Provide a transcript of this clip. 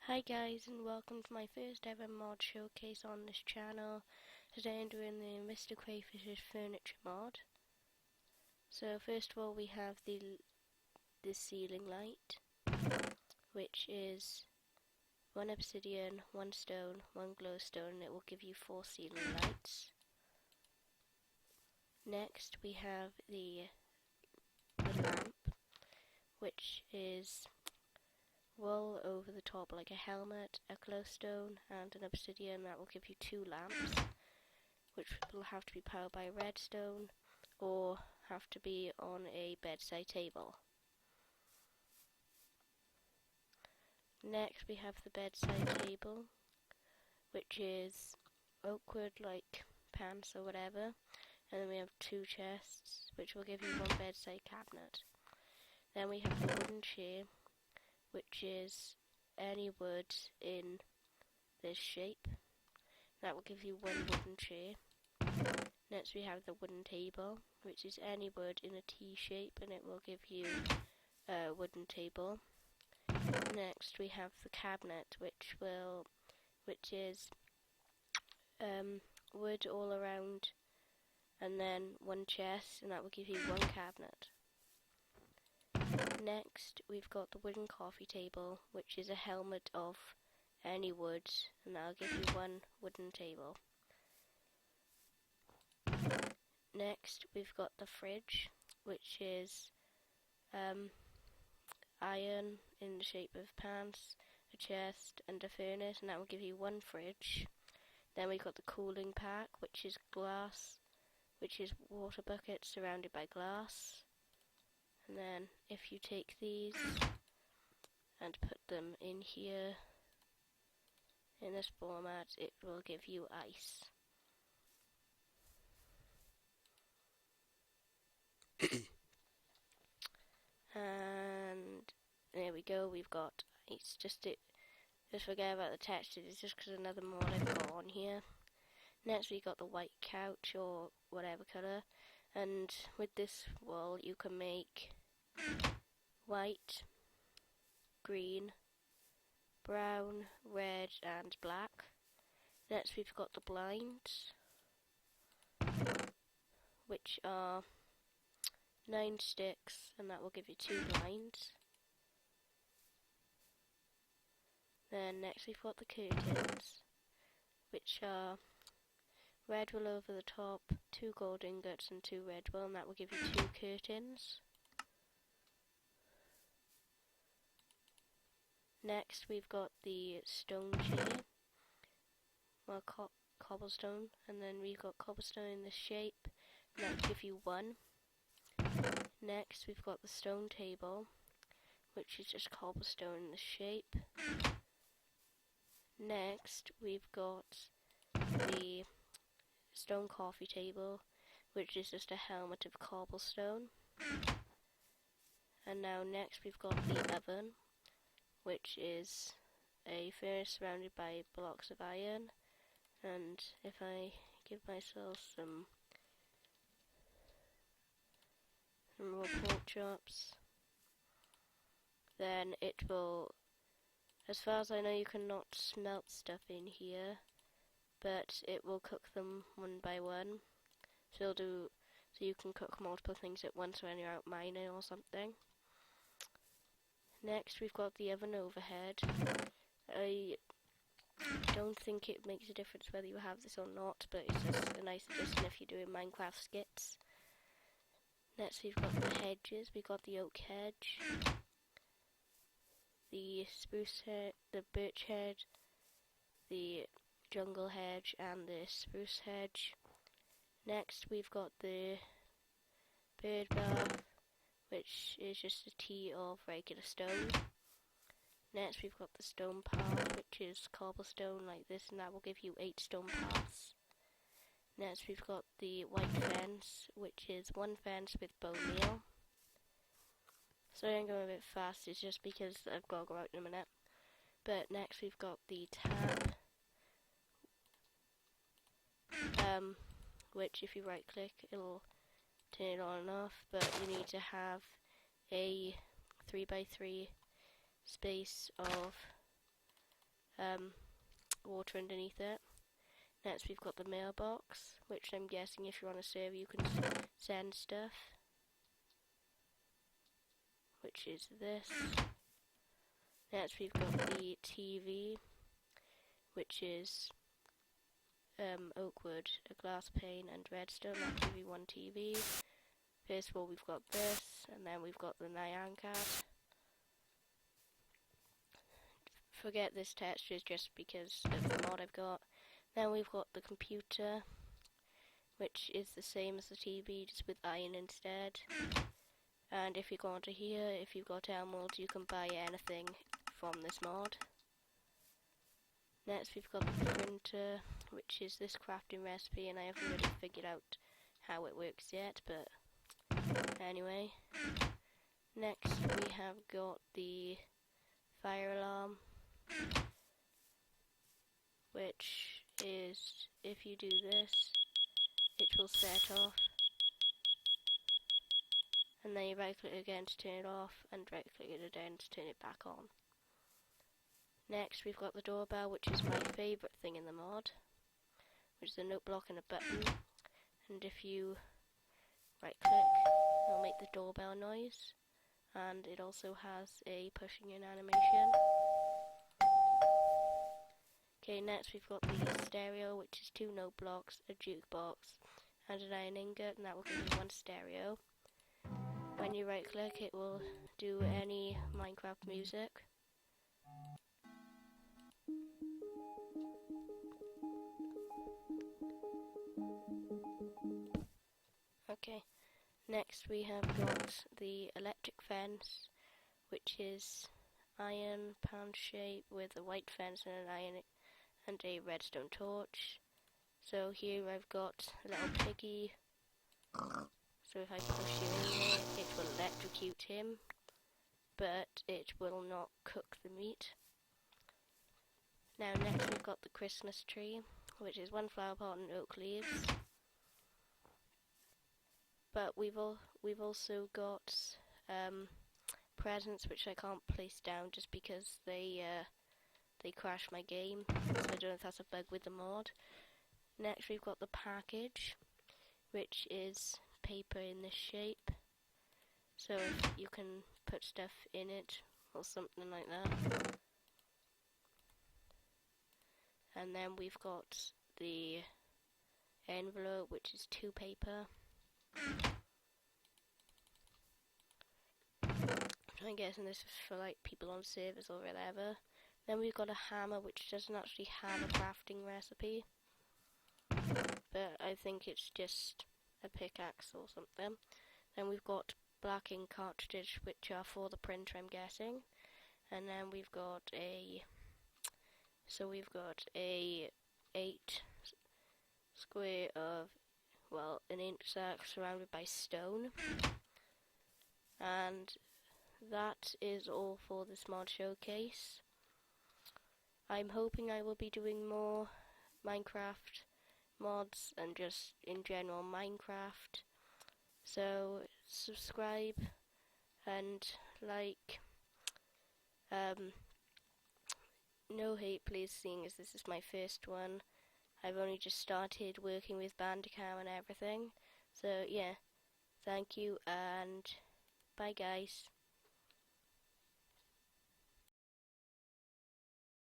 Hi guys, and welcome to my first ever mod showcase on this channel. Today I'm doing the Mr Crayfish's furniture mod. So first of all we have the ceiling light, which is 1 obsidian, 1 stone, 1 glowstone, and it will give you 4 ceiling lights. Next we have the lamp, which is wool over the top like a helmet, a glowstone and an obsidian. That will give you 2 lamps, which will have to be powered by redstone or have to be on a bedside table. Next we have the bedside table, which is oak wood like pants or whatever, and then we have 2 chests which will give you 1 bedside cabinet. Then we have the wooden chair, which is any wood in this shape. That will give you 1 wooden chair. Next we have the wooden table, which is any wood in a T shape, and it will give you a wooden table. Next we have the cabinet, which is wood all around, and then 1 chest, and that will give you 1 cabinet. Next we've got the wooden coffee table, which is a helmet of any wood, and that'll give you 1 wooden table. Next we've got the fridge, which is iron in the shape of pants, a chest and a furnace, and that will give you 1 fridge. Then we've got the cooling pack, which is glass, which is water buckets surrounded by glass. And then if you take these and put them in here in this format, it will give you ice. And there we go, we've got ice. Just forget about the texture, it's just because another mod I've got on here. Next we got the white couch or whatever colour, and with this wall you can make white, green, brown, red and black. Next we've got the blinds, which are 9 sticks, and that will give you 2 blinds. Then next we've got the curtains, which are red wool over the top, 2 gold ingots and 2 red wool, and that will give you 2 curtains. Next we've got the stone chair, well cobblestone, and then we've got cobblestone in this shape, and that will give you 1. Next we've got the stone table, which is just cobblestone in this shape. Next we've got the stone coffee table, which is just a helmet of cobblestone. And now next we've got the oven, which is a furnace surrounded by blocks of iron. And if I give myself some raw pork chops, then it will, as far as I know, you cannot smelt stuff in here, but it will cook them 1 by 1. So you can cook multiple things at once when you're out mining or something. Next we've got the oven overhead. I don't think it makes a difference whether you have this or not, but it's just a nice addition if you're doing Minecraft skits. Next we've got the hedges. We've got the oak hedge, the spruce hedge, the birch hedge, the jungle hedge and the spruce hedge. Next we've got the bird bath, which is just a T of regular stone. Next we've got the stone path, which is cobblestone like this, and that will give you 8 stone paths. Next we've got the white fence, which is 1 fence with bone meal. Sorry I'm going a bit fast, it's just because I've got to go out in a minute. But next we've got the tap, which if you right click it'll turn it on and off, but you need to have a 3x3 space of water underneath it. Next we've got the mailbox, which I'm guessing if you're on a server you can send stuff, which is this. Next we've got the TV, which is oak wood, a glass pane and redstone. That gives you one TV. First of all we've got this, and then we've got the Nyan Cat. Forget this texture is just because of the mod I've got. Then we've got the computer, which is the same as the TV, just with iron instead. And if you go onto here, if you've got emeralds, you can buy anything from this mod. Next we've got the printer, which is this crafting recipe, and I haven't really figured out how it works yet, but anyway. Next we have got the fire alarm, which is, if you do this, it will set off, and then you right click again to turn it off, and right click it again to turn it back on. Next we've got the doorbell, which is my favourite thing in the mod, which is a note block and a button, and if you right click, it'll make the doorbell noise, and it also has a pushing in animation. Okay, next we've got the stereo, which is 2 note blocks, a jukebox, and an iron ingot, and that will give you 1 stereo. When you right click, it will do any Minecraft music. Okay, next we have got the electric fence, which is iron pound shape with a white fence and an iron and a redstone torch. So here I've got a little piggy, so if I push you in there, it will electrocute him, but it will not cook the meat. Now next we've got the Christmas tree, which is 1 flower pot and oak leaves. But we've also got presents which I can't place down just because they crash my game, so I don't know if that's a bug with the mod. Next we've got the package, which is paper in this shape, so if you can put stuff in it or something like that. And then we've got the envelope, which is 2 paper. I'm guessing this is for like people on servers or whatever. Then we've got a hammer, which doesn't actually have a crafting recipe, but I think it's just a pickaxe or something. Then we've got black ink cartridges, which are for the printer, I'm guessing. And then we've got a 8 square of, well, an ink sac surrounded by stone. And that is all for this mod showcase. I'm hoping I will be doing more Minecraft mods and just in general Minecraft. So subscribe and like. No hate please, seeing as this is my first one. I've only just started working with Bandicam and everything. So yeah, thank you and bye guys.